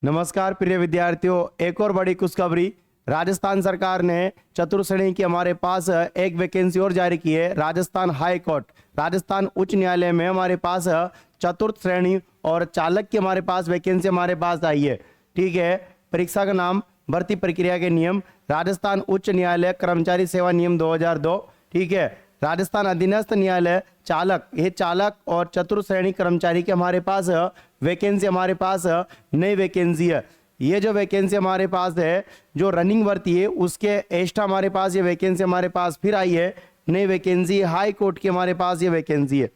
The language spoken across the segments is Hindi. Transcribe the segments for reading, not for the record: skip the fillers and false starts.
नमस्कार प्रिय विद्यार्थियों, एक और बड़ी खुशखबरी। राजस्थान सरकार ने चतुर्थ श्रेणी की हमारे पास एक वैकेंसी और जारी की है। राजस्थान हाई कोर्ट, राजस्थान उच्च न्यायालय में हमारे पास चतुर्थ श्रेणी और चालक की हमारे पास वैकेंसी हमारे पास आई है। ठीक है, परीक्षा का नाम, भर्ती प्रक्रिया के नियम, राजस्थान उच्च न्यायालय कर्मचारी सेवा नियम 2002। ठीक है, राजस्थान अधीनस्थ न्यायालय चालक, ये चालक और चतुर्थ श्रेणी कर्मचारी के हमारे पास वैकेंसी हमारे पास नई वैकेंसी है। ये जो वैकेंसी हमारे पास है, जो रनिंग भर्ती है, उसके एक्स्ट्रा हमारे पास ये वैकेंसी हमारे पास फिर आई है, नई वैकेंसी हाई कोर्ट की हमारे पास ये वैकेंसी है।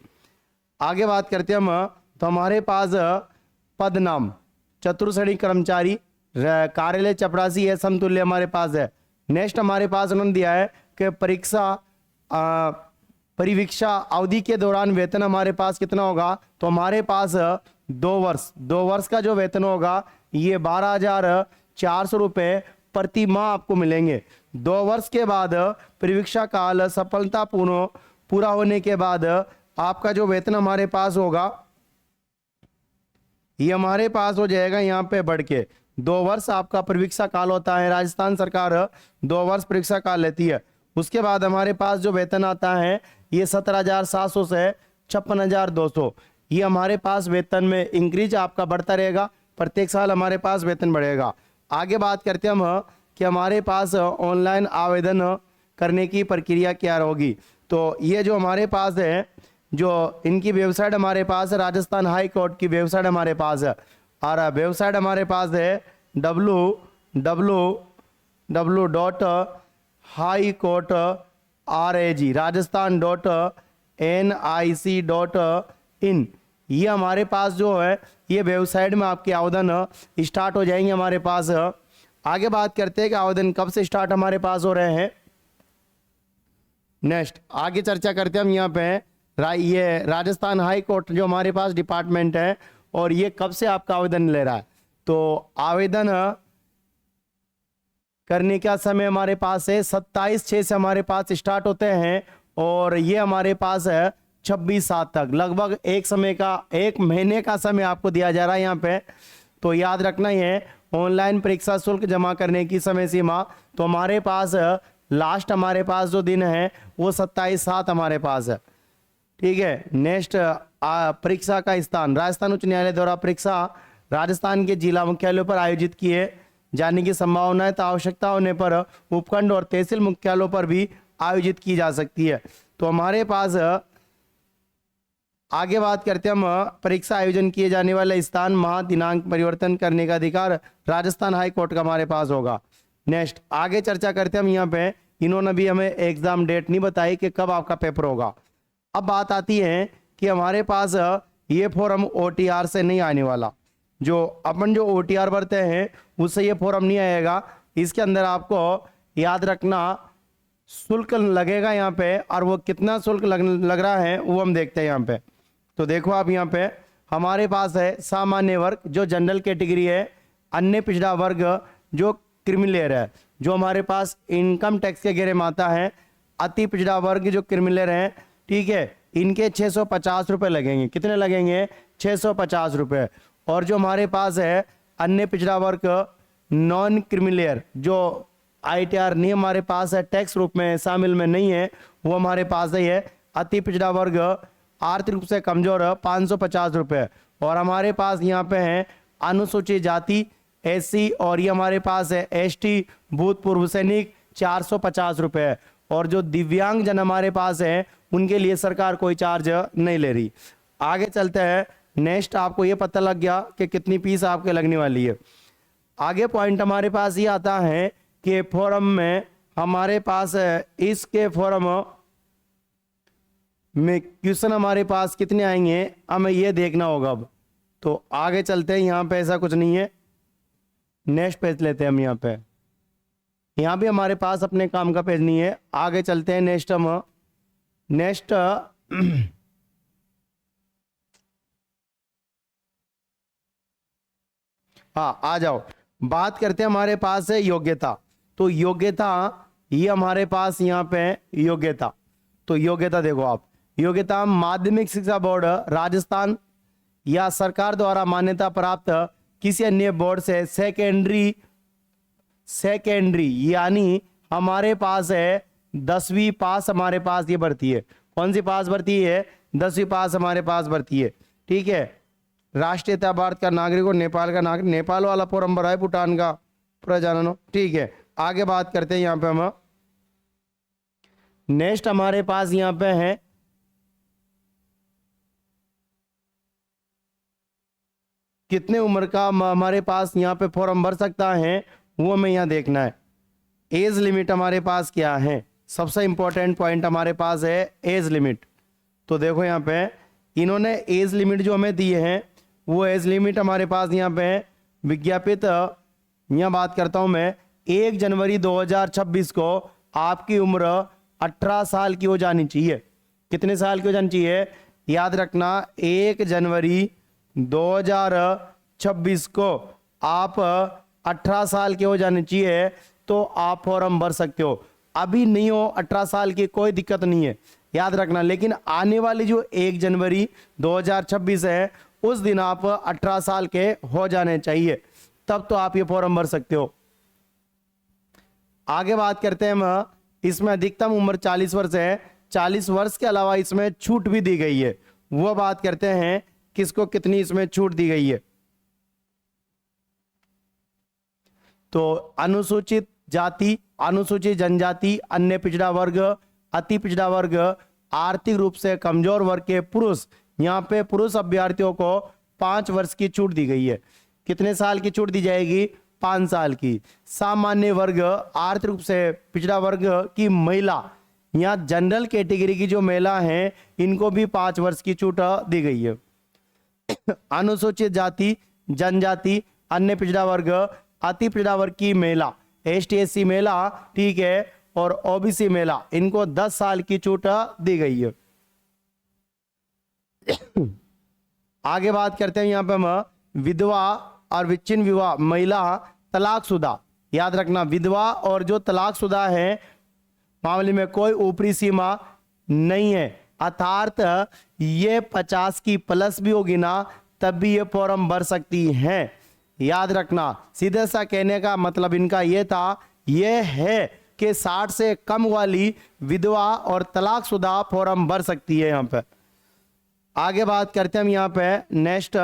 आगे बात करते हैं हम, तो हमारे पास पद नाम चतुर्थ श्रेणी कर्मचारी कार्यालय चपरासी है, समतुल्य हमारे पास है। नेक्स्ट हमारे पास उन्होंने दिया है कि परिवीक्षा अवधि के दौरान वेतन हमारे पास कितना होगा, तो हमारे पास 2 वर्ष का जो वेतन होगा ये 12,400 रुपये प्रति माह आपको मिलेंगे। 2 वर्ष के बाद परिवीक्षा काल सफलतापूर्ण पूरा होने के बाद आपका जो वेतन हमारे पास होगा ये हमारे पास हो जाएगा यहाँ पे बढ़ के 2 वर्ष आपका परीक्षा काल होता है। राजस्थान सरकार 2 वर्ष परीक्षा काल लेती है। उसके बाद हमारे पास जो वेतन आता है ये 17,700 से 56,200, ये हमारे पास वेतन में इंक्रीज आपका बढ़ता रहेगा। प्रत्येक साल हमारे पास वेतन बढ़ेगा। आगे बात करते हैं हम कि हमारे पास ऑनलाइन आवेदन करने की प्रक्रिया क्या होगी। तो ये जो हमारे पास है, जो इनकी वेबसाइट हमारे पास है, राजस्थान हाई कोर्ट की वेबसाइट हमारे पास है, और वेबसाइट हमारे पास है www.highcourt.raj.rajasthan.nic.in। ये हमारे पास जो है ये वेबसाइट में आपके आवेदन स्टार्ट हो जाएंगे हमारे पास। आगे बात करते हैं कि आवेदन कब से स्टार्ट हमारे पास हो रहे हैं। नेक्स्ट आगे चर्चा करते हैं हम यहाँ पे ये राजस्थान हाई कोर्ट जो हमारे पास डिपार्टमेंट है और ये कब से आपका आवेदन ले रहा है। तो आवेदन करने का समय हमारे पास है 27/6 से हमारे पास स्टार्ट होते हैं और ये हमारे पास है 26/7 तक, लगभग एक महीने का समय आपको दिया जा रहा है यहाँ पे। तो याद रखना ही है, ऑनलाइन परीक्षा शुल्क जमा करने की समय सीमा, तो हमारे पास लास्ट हमारे पास जो दिन है वो 27/7 हमारे पास है। ठीक है, नेक्स्ट परीक्षा का स्थान, राजस्थान उच्च न्यायालय द्वारा परीक्षा राजस्थान के जिला मुख्यालयों पर आयोजित किए जाने की संभावना है, तो आवश्यकता होने पर उपखंड और तहसील मुख्यालयों पर भी आयोजित की जा सकती है। तो हमारे पास आगे बात करते हैं हम, परीक्षा आयोजन किए जाने वाले स्थान, माह, दिनांक परिवर्तन करने का अधिकार राजस्थान हाई कोर्ट का हमारे पास होगा। नेक्स्ट आगे चर्चा करते हैं हम यहाँ पे, इन्होंने भी हमें एग्जाम डेट नहीं बताई कि कब आपका पेपर होगा। अब बात आती है कि हमारे पास ये फॉर्म OTR से नहीं आने वाला, जो अपन जो OTR भरते हैं उससे ये फॉर्म नहीं आएगा। इसके अंदर आपको याद रखना शुल्क लगेगा यहाँ पे, और वो कितना शुल्क लग रहा है वो हम देखते हैं यहाँ पे। तो देखो आप यहाँ पे हमारे पास है सामान्य वर्ग जो जनरल कैटेगरी है, अन्य पिछड़ा वर्ग जो क्रिमिलेयर है, जो हमारे पास इनकम टैक्स के घेरे में आता है, अति पिछड़ा वर्ग जो क्रिमिलेयर है। ठीक है, इनके 650 रुपये लगेंगे। कितने लगेंगे? 650 रुपये। और जो हमारे पास है अन्य पिछड़ा वर्ग नॉन क्रिमिलेयर, जो ITR नहीं हमारे पास है, टैक्स रूप में शामिल में नहीं है, वो हमारे पास ही है। अति पिछड़ा वर्ग आर्थिक रूप से कमजोर 550 रुपये। और हमारे पास यहाँ पे है अनुसूचित जाति SC, और ये हमारे पास है ST भूतपूर्व सैनिक 450 रुपये। और जो दिव्यांग जन हमारे पास है उनके लिए सरकार कोई चार्ज नहीं ले रही। आगे चलते हैं, नेक्स्ट आपको ये पता लग गया कि कितनी फीस आपके लगने वाली है। आगे पॉइंट हमारे पास ये आता है कि फॉर्म में हमारे पास इसके फॉर्म में क्वेश्चन हमारे पास कितने आएंगे हमें ये देखना होगा। अब तो आगे चलते हैं, यहाँ पे ऐसा कुछ नहीं है। नेक्स्ट पेज लेते हैं हम यहाँ पे, यहाँ भी हमारे पास अपने काम का पेज नहीं है। आगे चलते हैं, नेक्स्ट हाँ आ जाओ, बात करते हैं हमारे पास है योग्यता। तो योग्यता ये हमारे पास यहाँ पे योग्यता, तो योग्यता देखो आप, योग्यता माध्यमिक शिक्षा बोर्ड राजस्थान या सरकार द्वारा मान्यता प्राप्त किसी अन्य बोर्ड से सेकेंडरी यानी हमारे पास है 10वीं पास, हमारे पास ये भर्ती है। कौन सी पास भर्ती है? 10वीं पास हमारे पास भर्ती है। ठीक है, राष्ट्रीयता भारत का नागरिक और नेपाल का नागरिक, नेपाल वाला फॉर्म भरा है, भूटान का पूरा जानो। ठीक है, आगे बात करते हैं। यहाँ पे हम नेक्स्ट हमारे पास यहाँ पे है कितने उम्र का हमारे पास यहाँ पे फॉर्म भर सकता है, वो हमें यहाँ देखना है। एज लिमिट हमारे पास क्या है? सबसे इंपॉर्टेंट पॉइंट हमारे पास है एज लिमिट। तो देखो यहाँ पे इन्होंने एज लिमिट जो हमें दिए हैं, वो एज लिमिट हमारे पास यहाँ पे विज्ञापित, यहाँ बात करता हूँ मैं, 1 जनवरी 2026 को आपकी उम्र 18 साल की हो जानी चाहिए। कितने साल की हो जानी चाहिए? याद रखना, 1 जनवरी 2026 को आप 18 साल के हो जाने चाहिए, तो आप फॉर्म भर सकते हो। अभी नहीं हो 18 साल की, कोई दिक्कत नहीं है, याद रखना। लेकिन आने वाली जो 1 जनवरी 2026 है, उस दिन आप 18 साल के हो जाने चाहिए, तब तो आप ये फॉर्म भर सकते हो। आगे बात करते हैं हम, इसमें अधिकतम उम्र 40 वर्ष है। 40 वर्ष के अलावा इसमें छूट भी दी गई है। वो बात करते हैं किसको कितनी इसमें छूट दी गई है। तो अनुसूचित जाति, अनुसूचित जनजाति, अन्य पिछड़ा वर्ग, अति पिछड़ा वर्ग, आर्थिक रूप से कमजोर वर्ग के पुरुष, यहाँ पे पुरुष अभ्यर्थियों को 5 वर्ष की छूट दी गई है। कितने साल की छूट दी जाएगी? 5 साल की। सामान्य वर्ग, आर्थिक रूप से पिछड़ा वर्ग की महिला, यहाँ जनरल कैटेगरी की जो महिला हैं, इनको भी 5 वर्ष की छूट दी गई है। अनुसूचित जाति, जनजाति, अन्य पिछड़ा वर्ग, अति पिछड़ा वर्ग की महिला, ST/SC महिला, ठीक है, और OBC महिला, इनको 10 साल की छूट दी गई है। आगे बात करते हैं यहाँ पे हम विधवा और विच्छिन्न विवाह महिला, तलाकशुदा। याद रखना, विधवा और जो तलाकशुदा है मामले में कोई ऊपरी सीमा नहीं है, अर्थात ये 50 की प्लस भी होगी ना, तब भी ये फॉर्म भर सकती हैं। याद रखना, सीधे सा कहने का मतलब इनका ये था, ये है कि 60 से कम वाली विधवा और तलाकशुदा फॉर्म भर सकती है। यहाँ पे आगे बात करते हैं हम यहाँ पे नेक्स्ट,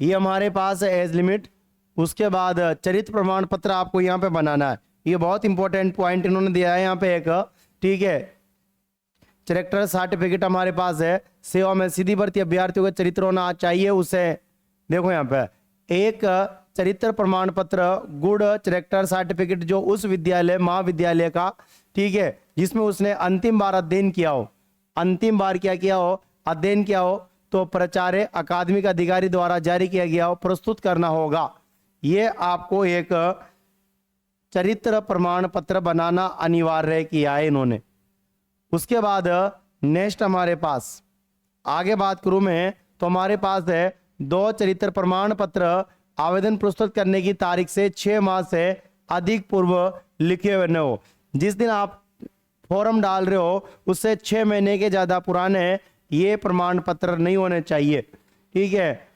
ये हमारे पास है एज लिमिट। उसके बाद चरित्र प्रमाण पत्र आपको यहाँ पे बनाना है। ये बहुत इंपॉर्टेंट पॉइंट इन्होंने दिया है यहाँ पे एक, ठीक है। कैरेक्टर सर्टिफिकेट हमारे पास है। सेवा में सीधी भर्ती अभ्यर्थियों का चरित्र होना चाहिए। उसे देखो यहाँ पे एक चरित्र प्रमाण पत्र, गुड कैरेक्टर सर्टिफिकेट जो उस विद्यालय महाविद्यालय का, ठीक है, जिसमें उसने अंतिम बार अध्ययन किया हो, अंतिम बार क्या किया हो, अध्ययन किया हो, तो प्राचार्य अकादमिक अधिकारी द्वारा जारी किया गया हो, प्रस्तुत करना होगा। ये आपको एक चरित्र प्रमाण पत्र बनाना अनिवार्य किया है इन्होंने। उसके बाद नेक्स्ट हमारे पास आगे बात करूं मैं, तो हमारे पास है 2 चरित्र प्रमाण पत्र आवेदन प्रस्तुत करने की तारीख से 6 माह से अधिक पूर्व लिखे हुए न हो। जिस दिन आप फॉर्म डाल रहे हो उससे 6 महीने के ज्यादा पुराने ये प्रमाण पत्र नहीं होने चाहिए, ठीक है।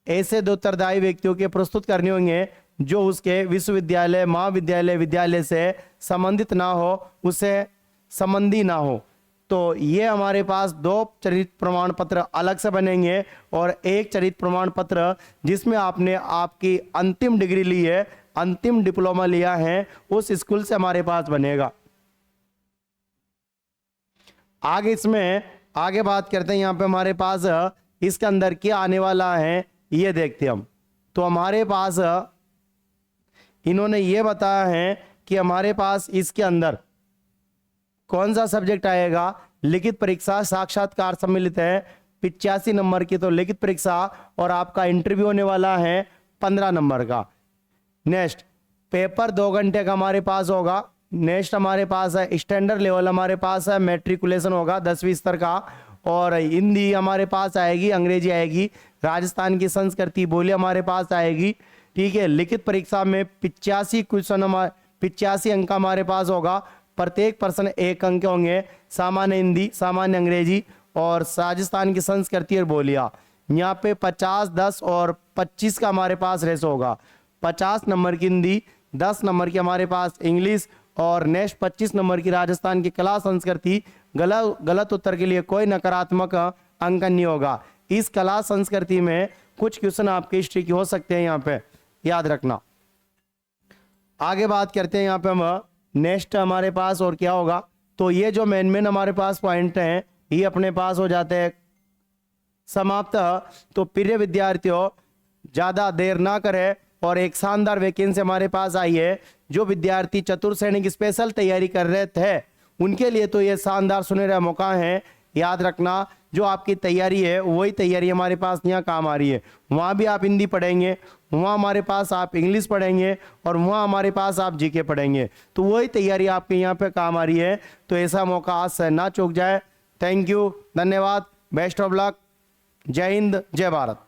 ऐसे 2 उत्तरदायी व्यक्तियों के प्रस्तुत करने होंगे जो उसके विश्वविद्यालय, महाविद्यालय, विद्यालय से संबंधित ना हो, उसे संबंधी ना हो। तो ये हमारे पास 2 चरित्र प्रमाण पत्र अलग से बनेंगे और एक चरित्र प्रमाण पत्र जिसमें आपने आपकी अंतिम डिग्री ली है, अंतिम डिप्लोमा लिया है, उस स्कूल से हमारे पास बनेगा। आगे इसमें आगे बात करते हैं, यहाँ पे हमारे पास इसके अंदर क्या आने वाला है ये देखते हैं हम। तो हमारे पास इन्होंने ये बताया है कि हमारे पास इसके अंदर कौन सा सब्जेक्ट आएगा। लिखित परीक्षा, साक्षात्कार सम्मिलित है 85 नंबर की, तो लिखित परीक्षा, और आपका इंटरव्यू होने वाला है 15 नंबर का। नेक्स्ट पेपर 2 घंटे का हमारे पास होगा। नेक्स्ट हमारे पास है स्टैंडर्ड लेवल, हमारे पास है मैट्रिकुलेशन होगा 10वीं स्तर का, और हिंदी हमारे पास आएगी, अंग्रेजी आएगी, राजस्थान की संस्कृति बोली हमारे पास आएगी, ठीक है। लिखित परीक्षा में 85 क्वेश्चन, 85 अंक हमारे पास होगा। प्रत्येक प्रश्न 1 अंक होंगे। सामान्य हिंदी, सामान्य अंग्रेजी और राजस्थान की संस्कृति और बोलियां, यहाँ पे 50, 10 और 25 का हमारे पास रेशो होगा। 50 नंबर की हिंदी, 10 नंबर की हमारे पास इंग्लिश और नेक्स्ट 25 नंबर की राजस्थान की कला संस्कृति। गलत उत्तर के लिए कोई नकारात्मक अंकन नहीं होगा। इस कला संस्कृति में कुछ क्वेश्चन आपके हिस्ट्री की हो सकते हैं, यहाँ पे याद रखना। आगे बात करते हैं यहाँ पे हम नेक्स्ट हमारे पास और क्या होगा। तो ये जो मेन हमारे पास पॉइंट हैं ये अपने पास हो जाते हैं समाप्त। तो प्रिय विद्यार्थियों, ज़्यादा देर ना करें और एक शानदार वैकेंसी हमारे पास आई है। जो विद्यार्थी चतुर्सैनिक स्पेशल तैयारी कर रहे थे उनके लिए तो ये शानदार सुनहरा मौका है। याद रखना, जो आपकी तैयारी है वही तैयारी हमारे पास यहाँ काम आ रही है। वहाँ भी आप हिंदी पढ़ेंगे, वहाँ हमारे पास आप इंग्लिश पढ़ेंगे और वहाँ हमारे पास आप जीके पढ़ेंगे। तो वही तैयारी आपके यहाँ पे काम आ रही है। तो ऐसा मौका आज से ना चूक जाए। थैंक यू, धन्यवाद, बेस्ट ऑफ लक, जय हिंद, जय भारत।